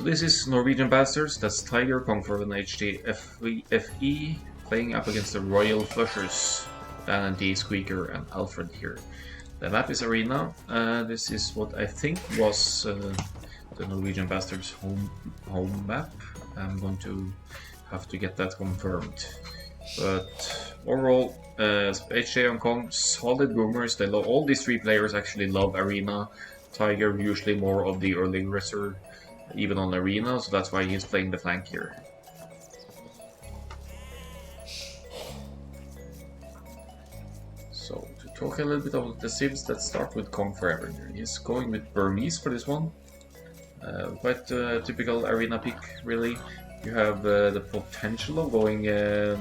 So this is Norwegian Bastards, that's Tiger, Conqueror and HD FE playing up against the Royal Flushers, Dan and D, Squeaker and Alfred here. The map is Arena. This is what I think was the Norwegian Bastards home map. I'm going to have to get that confirmed. But overall, HJ and Kong, solid boomers. They love, all these three players actually love Arena. Tiger usually more of the early aggressor, even on Arena, so that's why he's playing the flank here. So to talk a little bit about the civs, let's start with Kong Forever. He's going with Burmese for this one. Quite a typical Arena pick, really. You have the potential of going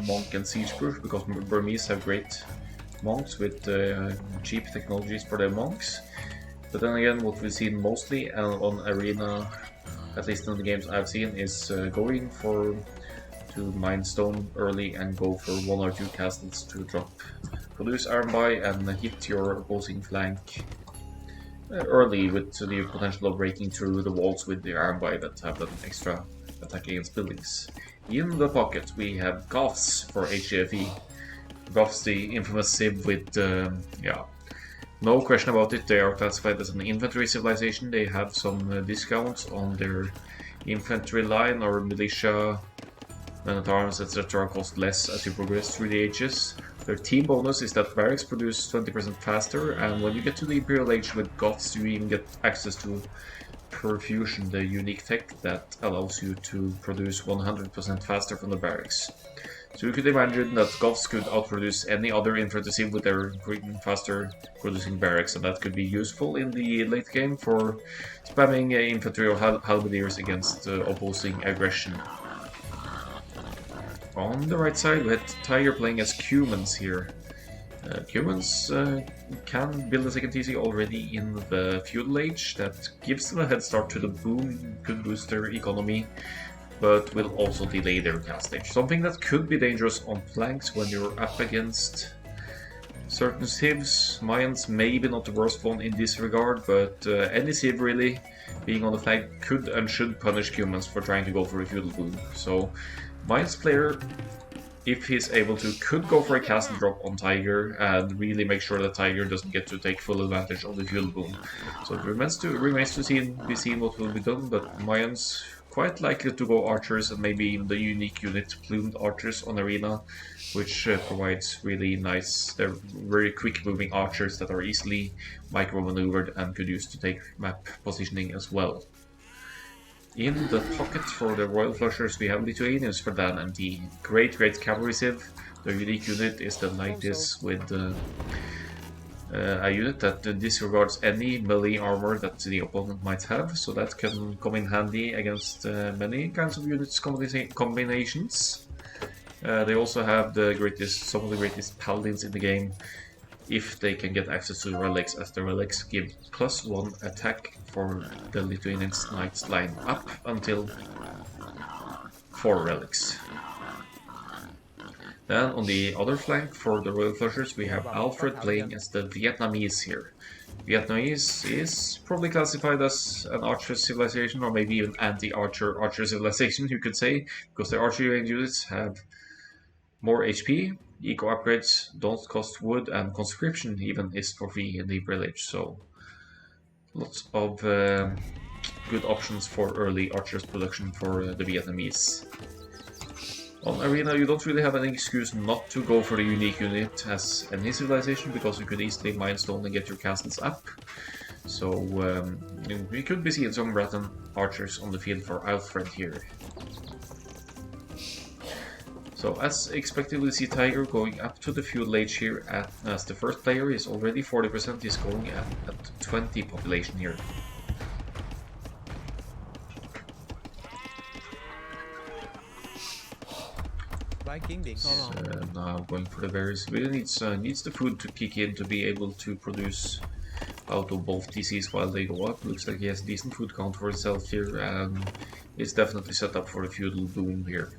Monk and Siegeproof, because Burmese have great monks with cheap technologies for their monks. But then again, what we've seen mostly on Arena, at least in the games I've seen, is going to mine stone early and go for 1 or 2 castles to drop, produce armby and hit your opposing flank early with the potential of breaking through the walls with the armby that have an extra attack against buildings. In the pocket we have Goths for HGFE. Goths, the infamous civ with, no question about it, they are classified as an infantry civilization. They have some discounts on their infantry line or militia, men-at-arms, etc. cost less as you progress through the ages. Their team bonus is that barracks produce 20% faster, and when you get to the Imperial Age with Goths, you even get access to Perfusion, the unique tech that allows you to produce 100% faster from the barracks. So you could imagine that Goths could outproduce any other infantry civ with their faster producing barracks, and that could be useful in the late game for spamming infantry or halberdiers against opposing aggression. On the right side we had Tiger playing as Cumans here. Cumans can build a second TC already in the feudal age. That gives them a head start to the boom, could boost their economy, but will also delay their cast age. Something that could be dangerous on flanks when you're up against certain civs. Mayans maybe not the worst one in this regard, but any civ really being on the flank could and should punish Cumans for trying to go for a feudal boom. So Mayans player, if he's able to, could go for a castle drop on Tiger and really make sure that Tiger doesn't get to take full advantage of the feudal boom. So it remains to be seen what will be done, but Mayans quite likely to go archers and maybe even the unique unit plumed archers on Arena, which provides really nice, they're very quick moving archers that are easily micro-maneuvered and could use to take map positioning as well. In the pocket for the Royal Flushers we have Lithuanians for Dan and D. Great cavalry civ. The unique unit is the Knights with a unit that disregards any melee armor that the opponent might have, so that can come in handy against many kinds of units combinations. They also have some of the greatest paladins in the game, if they can get access to the relics, as the relics give +1 attack for the Lithuanian Knights line up until 4 relics. Then on the other flank for the Royal Flushers we have Alfred playing as the Vietnamese here. Vietnamese is probably classified as an archer civilization, or maybe even anti-archer civilization you could say, because their archery range units have more HP, eco upgrades don't cost wood, and conscription even is for free in the Imperial Age, so lots of good options for early archers production for the Vietnamese. On Arena you don't really have any excuse not to go for the unique unit as any civilization, because you could easily mine stone and get your castles up. So we could be seeing some Breton archers on the field for Alfred here. So as expected we see Tiger going up to the feudal age here as the first player is already 40%, he's going at 20 population here. Now going for the berries, really needs the food to kick in to be able to produce out of both TCs while they go up. Looks like he has a decent food count for himself here, and is definitely set up for a feudal boom here.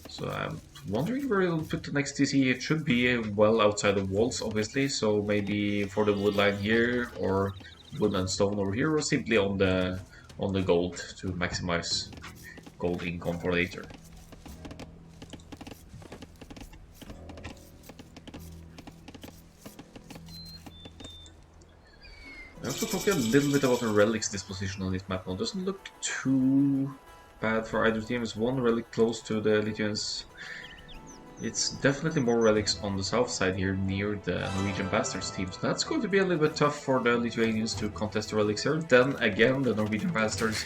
So I'm wondering where he'll put the next TC. It should be well outside the walls, obviously, so maybe for the wood line here, or wood and stone over here, or simply on the on the gold to maximize gold income for later. I also talk a little bit about the relics disposition on this map now. Doesn't look too bad for either team. There's one relic close to the Lithuanians. It's definitely more relics on the south side here near the Norwegian Bastards team. So that's going to be a little bit tough for the Lithuanians to contest the relics here. Then again, the Norwegian Bastards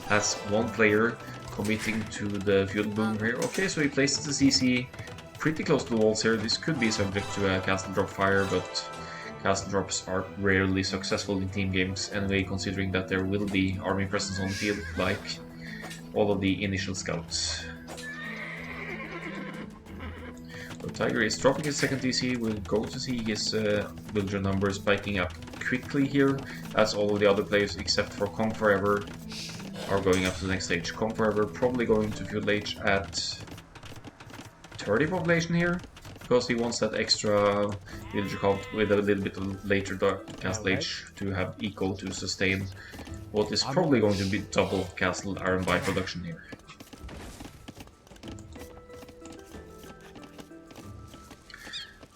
has one player committing to the fuel boom here. Okay, so he places the CC pretty close to the walls here. This could be subject to a castle drop fire, but castle drops are rarely successful in team games anyway, considering that there will be army presence on the field, like all of the initial scouts. So Tiger is dropping his second DC. We'll go to see his villager numbers spiking up quickly here, as all of the other players except for Kong Forever are going up to the next stage. Kong Forever probably going to Feudal Age at 30 population here, because he wants that extra villager count with a little bit of later castle age to have eco to sustain what is probably going to be double castle iron by production here.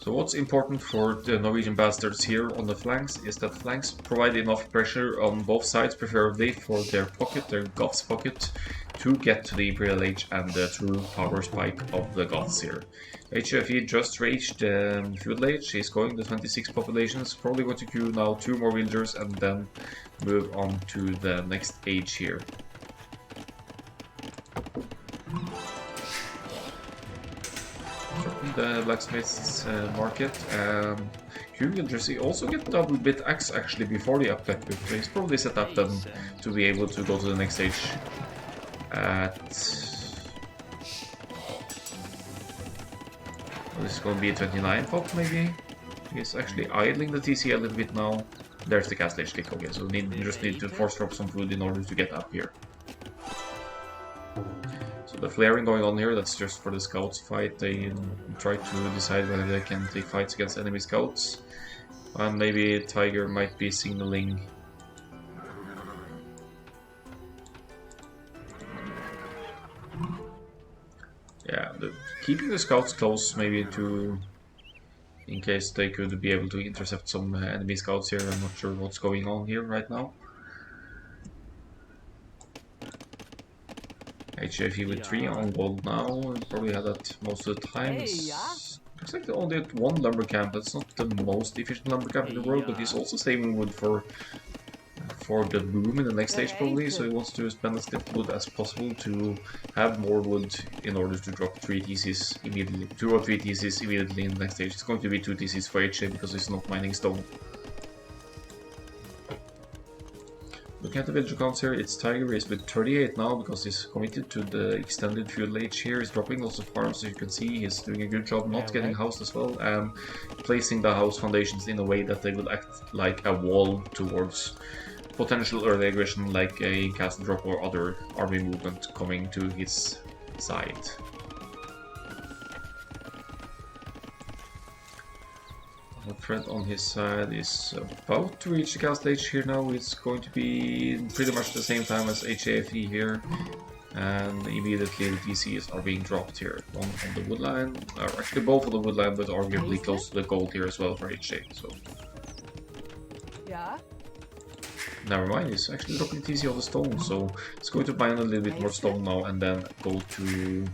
So what's important for the Norwegian Bastards here on the flanks is that flanks provide enough pressure on both sides, preferably for their pocket, their Goths pocket, to get to the Imperial Age and the true power spike of the Goths here. HFE just reached Feudal Age. He's going to 26 populations, probably going to queue now 2 more villagers and then move on to the next age here. The blacksmith's market. Few villagers also get double bit axe actually before the upgrade, but he's probably set up then to be able to go to the next stage at... Well, this is going to be a 29 pop maybe. He's actually idling the TC a little bit now. There's the castle age click. Okay, so we just need to force drop some food in order to get up here. The flaring going on here, that's just for the scouts fight. They try to decide whether they can take fights against enemy scouts. And maybe Tiger might be signaling. Yeah, keeping the scouts close maybe to... in case they could be able to intercept some enemy scouts here. I'm not sure what's going on here right now. HFE with 3 on gold now, probably had that most of the time. Looks like they only had 1 lumber camp. That's not the most efficient lumber camp in the world, but he's also saving wood for the boom in the next stage probably, so he wants to spend as little wood as possible to have more wood in order to drop 3 TCs immediately, 2 or 3 TCs immediately in the next stage. It's going to be 2 TCs for HA because he's not mining stone. Looking at the villager counts here, it's Tiger is with 38 now because he's committed to the extended feudal age here. He's dropping lots of farms, as you can see. He's doing a good job not getting housed as well, and placing the house foundations in a way that they will act like a wall towards potential early aggression, like a castle drop or other army movement coming to his side. The threat on his side is about to reach the castle age here now. It's going to be pretty much the same time as HAFE here, and immediately the TCs are being dropped here. One on the woodline, or actually both on the woodline, but arguably close to the gold here as well for HA. So yeah. Never mind, he's actually dropping TC on the stone, so it's going to mine a little bit more stone now and then go to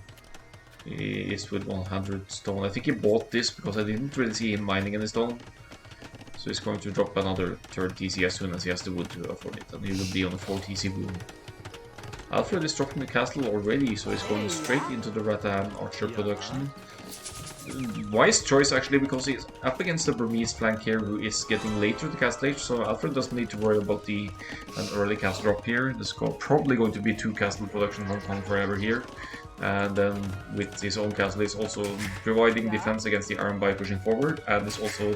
Eastwood 100 stone. I think he bought this because I didn't really see him mining any stone. So he's going to drop another third TC as soon as he has the wood to afford it, and he will be on a 4 TC boom. Alfred is dropping the castle already, so he's going straight into the Rattan Archer production. Wise choice actually, because he's up against the Burmese flank here who is getting later to castle age, so Alfred doesn't need to worry about an early castle drop here. There's probably going to be 2 castle production Hong Kong forever here. And then with his own castle he's also providing defense against the Iron by pushing forward, and is also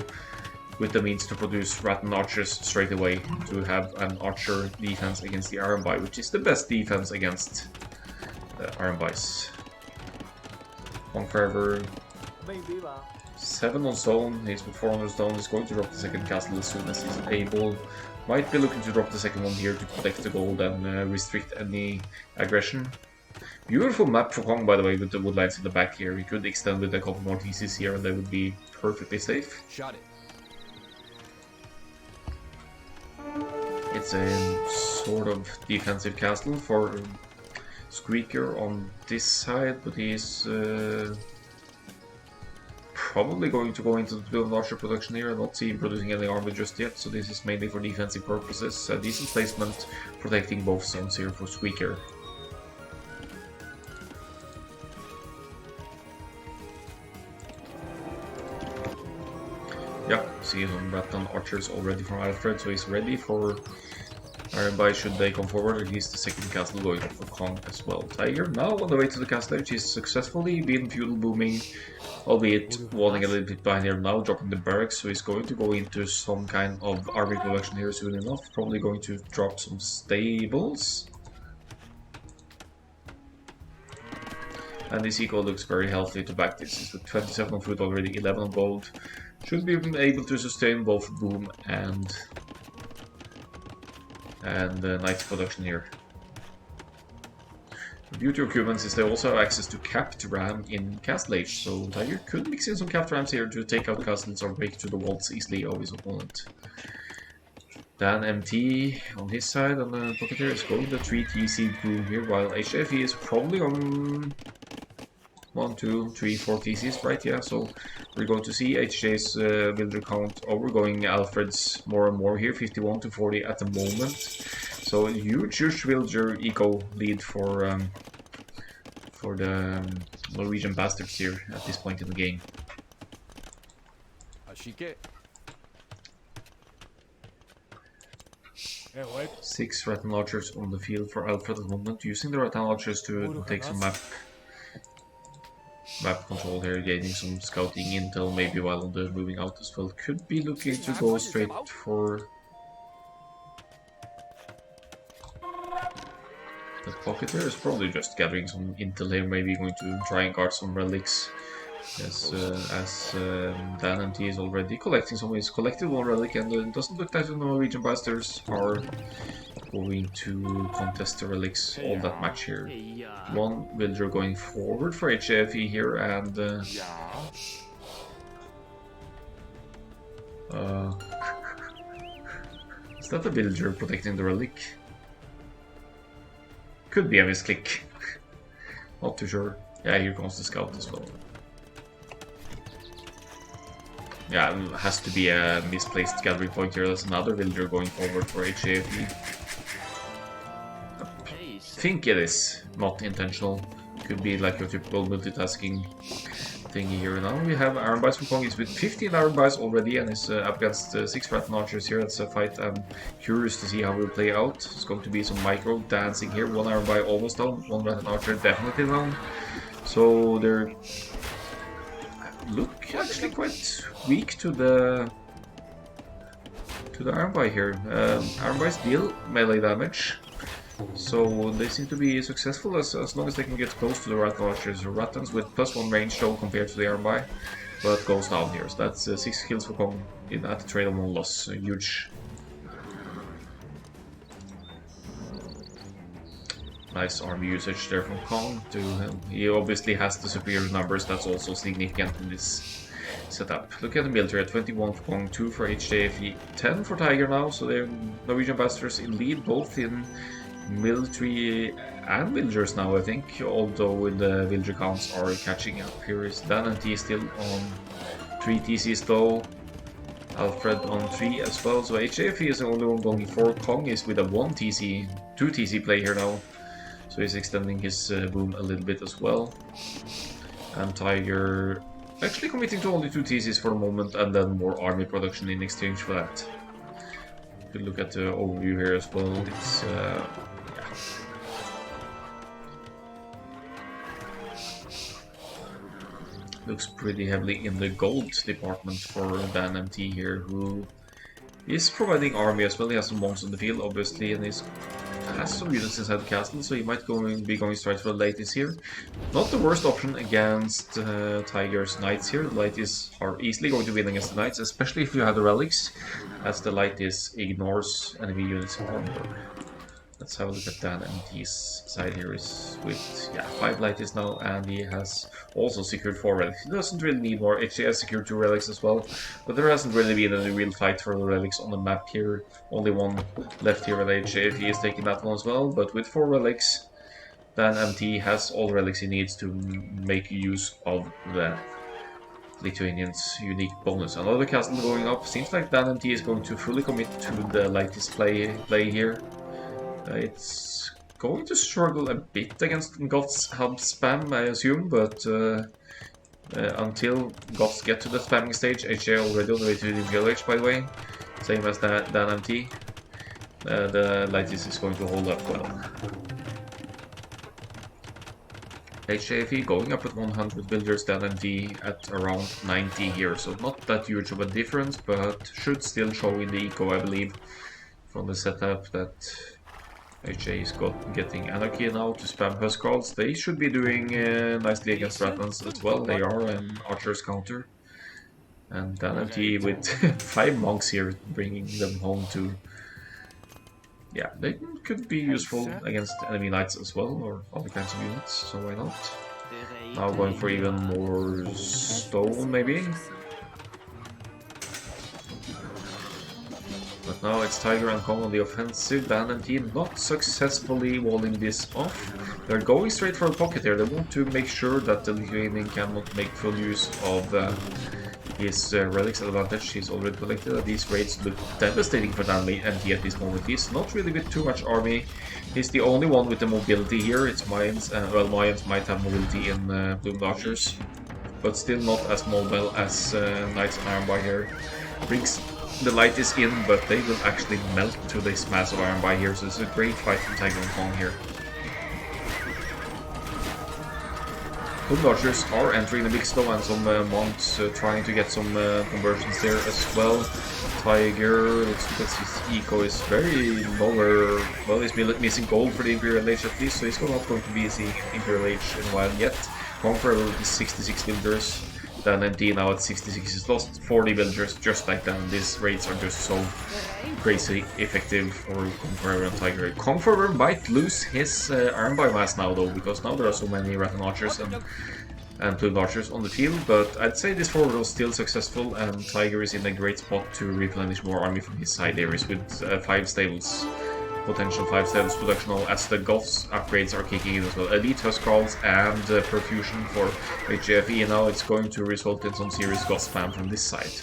with the means to produce Rattan Archers straight away to have an Archer defense against the Iron by, which is the best defense against Iron Bys. One forever. 7 on stone, he's with 400 stone, he's going to drop the second castle as soon as he's able. Might be looking to drop the second one here to protect the gold and restrict any aggression. Beautiful map for Kong, by the way, with the woodlines in the back here. We could extend with a couple more TCs here and they would be perfectly safe. Shot it. It's a sort of defensive castle for Squeaker on this side, but he's probably going to go into the larger production here. I don't see him producing any armor just yet, so this is mainly for defensive purposes. A decent placement protecting both zones here for Squeaker. Yeah, see some Rattan archers already from Alfred, so he's ready for Ironby should they come forward. At least the second castle going up for Kong as well. Tiger now on the way to the castle edge. He's successfully been feudal booming, albeit walling a little bit behind here now, dropping the barracks, so he's going to go into some kind of army production here soon enough. Probably going to drop some stables. And this eco looks very healthy to back this. He's with 27 on food already, 11 on gold. Should be able to sustain both boom and knight production here. The beauty of Cubans is they also have access to capped ram in Castle Age, so Tiger could mix in some capped rams here to take out castles or break through the walls easily of his opponent. Dan MT on his side on the pocket here is going the 3 TC boom here, while HFE is probably on 1, 2, 3, 4 TCs, right? Yeah, so we're going to see HJ's builder count overgoing Alfred's more and more here, 51 to 40 at the moment. So a huge villager eco lead for the Norwegian bastards here at this point in the game. 6 Rattan archers on the field for Alfred at the moment, using the Rattan archers to take some map control here, gaining some scouting intel maybe while they're moving out as well. Could be looking to go straight for the pocket here. Is probably just gathering some intel here, maybe going to try and guard some relics. As Dan MT is already collecting some. He's collected one relic, and it doesn't look like the Norwegian bastards are going to contest the relics all that much here. One villager going forward for HFE here, and is that a villager protecting the relic? Could be a misclick. Not too sure. Yeah, here comes the scout as well. Yeah, it has to be a misplaced gathering point here. There's another villager going forward for HAFE. I think it is not intentional. Could be like your typical multitasking thingy here. Now we have Iron Bites from Kong. He's with 15 Iron Bites already and is up against 6 Rattan archers here. That's a fight I'm curious to see how it will play out. It's going to be some micro dancing here. 1 Iron Bite almost down, 1 Rattan archer definitely down. So they're look actually quite weak to the Iron Bite here. Iron Bites deal melee damage, so they seem to be successful as long as they can get close to the Rattan archers. Rattans with +1 range though compared to the Iron Bite, but goes down here. So that's 6 kills for Kong at the trade of 1 loss. Huge. Nice army usage there from Kong. He obviously has the superior numbers. That's also significant in this setup. Look at the military at 21 for Kong, 2 for HJFE, 10 for Tiger now. So they're Norwegian bastards in lead both in military and villagers now, I think. Although the villager counts are catching up. Here is Dan and T still on 3 TCs though. Alfred on 3 as well. So HJFE is the only one going for. Kong is with a 1 TC, 2 TC play here now. So he's extending his boom a little bit as well. And Tiger actually committing to only 2 TCs for a moment and then more army production in exchange for that. Good look at the overview here as well. It's yeah. Looks pretty heavily in the gold department for Dan MT here, who is providing army as well. He has some monks on the field obviously, and he's has some units inside the castle, so he might be going straight for the Laities here. Not the worst option against Tiger's Knights here. The Laities are easily going to win against the Knights, especially if you have the relics, as the Laities ignores enemy units in armor. Let's have a look at Dan MT's side here is with 5 Laities now, and he has also secured 4 relics. He doesn't really need more. HJ has secured 2 relics as well, but there hasn't really been any real fight for the relics on the map here. Only one left here with HJ if he is taking that one as well, but with 4 relics, Dan MT has all the relics he needs to make use of the Lithuanian's unique bonus. Another castle going up. Seems like Dan MT is going to fully commit to the Laities play here. It's going to struggle a bit against Goth's hub spam, I assume, but until Goths get to the spamming stage, HJ already on the way to the village, by the way, same as Dan MT, the Laities is going to hold up well. HJFE going up at 100 builders, Dan MT at around 90 here, so not that huge of a difference, but should still show in the eco, I believe, from the setup that HJ is getting Anarchy now to spam Huskarls. They should be doing nicely against Ratmans as well. They are an Archer's counter. And Dan MT with 5 monks here, bringing them home to... Yeah, they could be useful against enemy knights as well, or other kinds of units, so why not? Now going for even more stone, maybe? But now it's Tiger and Kong on the offensive. Dan and team not successfully walling this off. They're going straight for a pocket here. They want to make sure that the Lithuanian cannot make full use of his relics advantage. He's already collected. These raids look devastating for Dan and he at this moment. He's not really with too much army. He's the only one with the mobility here. It's Mayans, well, Mayans might have mobility in Plumed Archers, but still not as mobile as Knights and Ironbar here. Brings the light is in, but they will actually melt to this mass of Ironbar here, so it's a great fight from Tiger and Kong here. Plumed Archers are entering the mix though, and some monks trying to get some conversions there as well. Tiger, looks like his eco is very lower. Well, he's missing gold for the Imperial Age at least, so he's not going to be seeing Imperial Age in a while yet. Conqueror is 66 villagers. Dan and D now at 66. He's lost 40 villagers just like that. And these raids are just so crazy effective for Conqueror and Tiger. Conqueror might lose his Ironbar mass now though, because now there are so many Rattan Archers and Plumed Archers on the field, but I'd say this forward was still successful, and Tiger is in a great spot to replenish more army from his side areas with 5 stables. Potential 5 stables production as the Goths upgrades are kicking in as well. Elite Huskarls and perfusion for HJFE. Now it's going to result in some serious Goth spam from this side.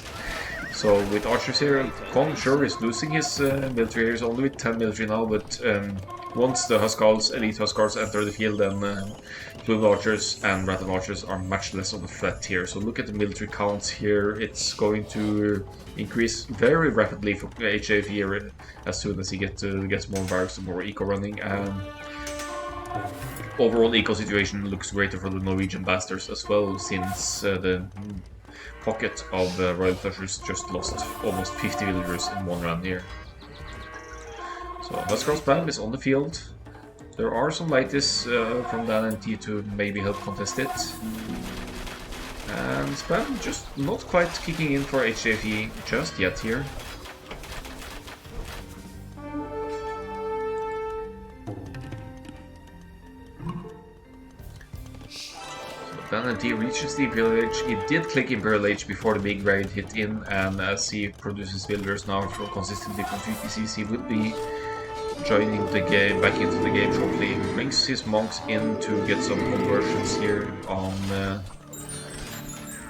So with Archers here, Kong sure is losing his military. He's only with 10 military now, but once the Huskarls, Elite Huskarls enter the field, then Plumed Archers and Rattan Archers are much less on the threat here. So look at the military counts here. It's going to increase very rapidly for HJF here as soon as he gets more barracks and more eco running. And overall eco situation looks greater for the Norwegian bastards as well, since the pocket of Royal Flushers just lost almost 50 villagers in one round here. So Huskarl spam is on the field. There are some lighties from Dan and T to maybe help contest it. And spam just not quite kicking in for HJFE just yet here. Dan and T reaches the Imperial Age. He did click Imperial Age before the big raid hit in, and as he produces villagers now for consistently from 2 PCs, he will be joining the game, back into the game shortly. He brings his monks in to get some conversions here on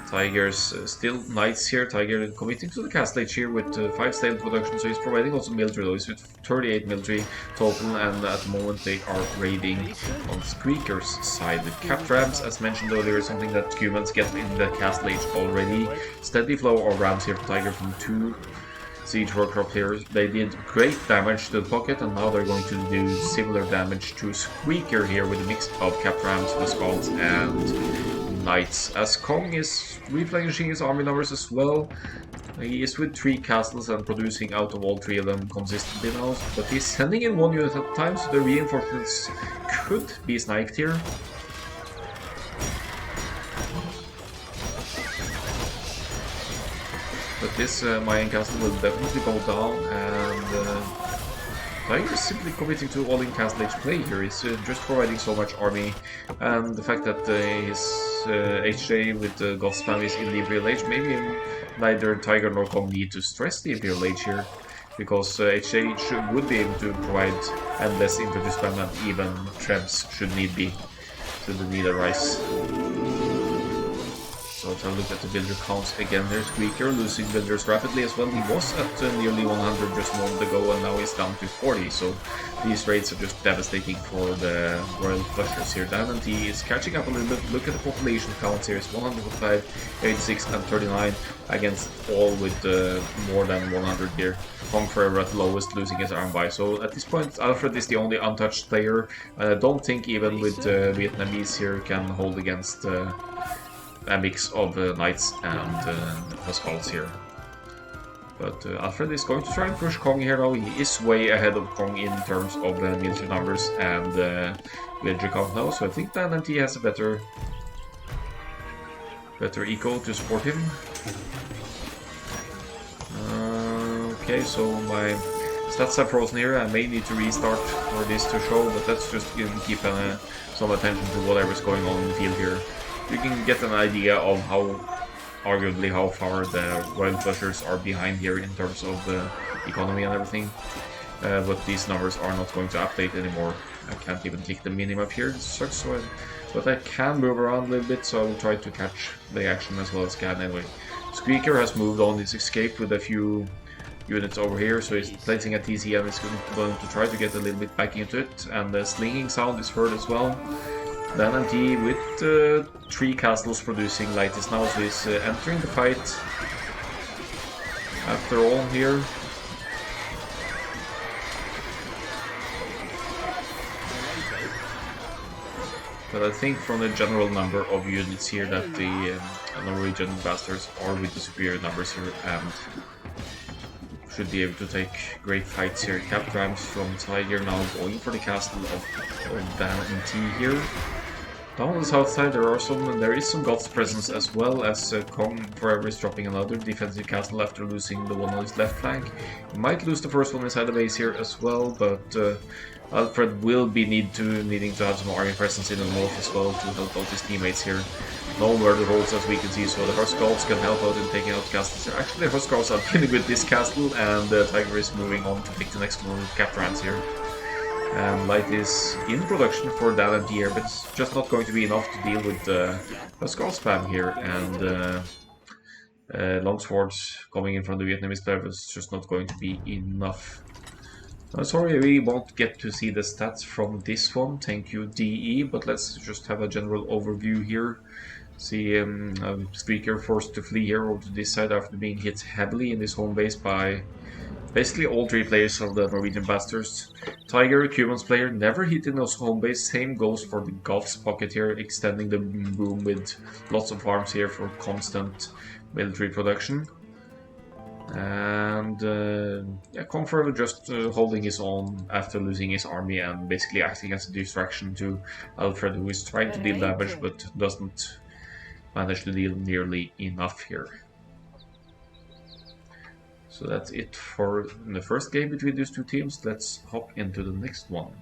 Tiger's still knights here. Tiger committing to the castle age here with 5 stable production, so he's providing also military though. He's with 38 military total, and at the moment they are raiding on Squeaker's side with cap rams, as mentioned earlier, something that humans get in the castle age already. Steady flow of rams here for Tiger from 2 siege workshop here. They did great damage to the pocket, and now they're going to do similar damage to Squeaker here with a mix of cap rams, Huskarls, and knights. As Kong is replenishing his army numbers as well. He is with 3 castles and producing out of all 3 of them consistently now, but he's sending in 1 unit at a time, so the reinforcements could be sniped here. But this Mayan castle will definitely go down, and Tiger is simply committing to all-in Castle Age play here. He's just providing so much army, and the fact that his HJ with the Goth spam is in the Imperial Age, maybe neither Tiger nor Kong need to stress the Imperial Age here, because HJ would be able to provide endless infantry spam and even trebs should need be, should the need arise. So let's have a look at the builder counts again. There's Squeaker losing builders rapidly as well. He was at nearly 100 just a moment ago, and now he's down to 40. So these raids are just devastating for the Royal Flushers here. Diamond T is catching up a little bit. Look at the population counts here. It's 105, 86, and 39 against all with more than 100 here. Kong forever at the lowest, losing his arm by. So at this point, Alfred is the only untouched player. I don't think even with Vietnamese here can hold against a mix of knights and Huskarls here. But Alfred is going to try and push Kong here now. He is way ahead of Kong in terms of military numbers and villager count now, so I think the NMT has a better eco to support him. Okay, so my stats are frozen here. I may need to restart for this to show, but let's just keep some attention to whatever's going on in the field here. You can get an idea of arguably how far the Royal Flushers are behind here in terms of economy and everything. But these numbers are not going to update anymore. I can't even click the minimap here, it sucks, but I can move around a little bit, so I will try to catch the action as well as can anyway. Squeaker has moved on his escape with a few units over here, so he's placing a TC and is going to try to get a little bit back into it, and the slinging sound is heard as well. Then NT with 3 castles producing lightest now, so he's entering the fight after all here. But I think from the general number of units here that the Norwegian bastards are with the superior numbers here and should be able to take great fights here. Cap Rams from Tiger now going for the castle of Dan and T here. Down on the south side there is some Goths presence, as well as Kong forever is dropping another defensive castle after losing the one on his left flank. He might lose the first one inside the base here as well, but Alfred will be needing to have some army presence in the north as well to help out his teammates here. No murder holds as we can see, so the Huskarls can help out in taking out castles here. Actually, the Huskarls are dealing with this castle, and Tiger is moving on to take the next one with Cap Rams here. And light is in production for Dan and here, but it's just not going to be enough to deal with the Huskarl spam here, and longswords coming in from the Vietnamese player is just not going to be enough. Sorry, we won't get to see the stats from this one, thank you DE, but let's just have a general overview here. See Squeaker forced to flee here over to this side after being hit heavily in his home base by basically all 3 players of the Norwegian Bastards. Tiger, Cuban's player, never hit in his home base. Same goes for the Goths pocket here, extending the boom with lots of farms here for constant military production. And Kong further just holding his own after losing his army and basically acting as a distraction to Alfred, who is trying to deal damage but doesn't manage to deal nearly enough here. So that's it for the first game between these 2 teams. Let's hop into the next one.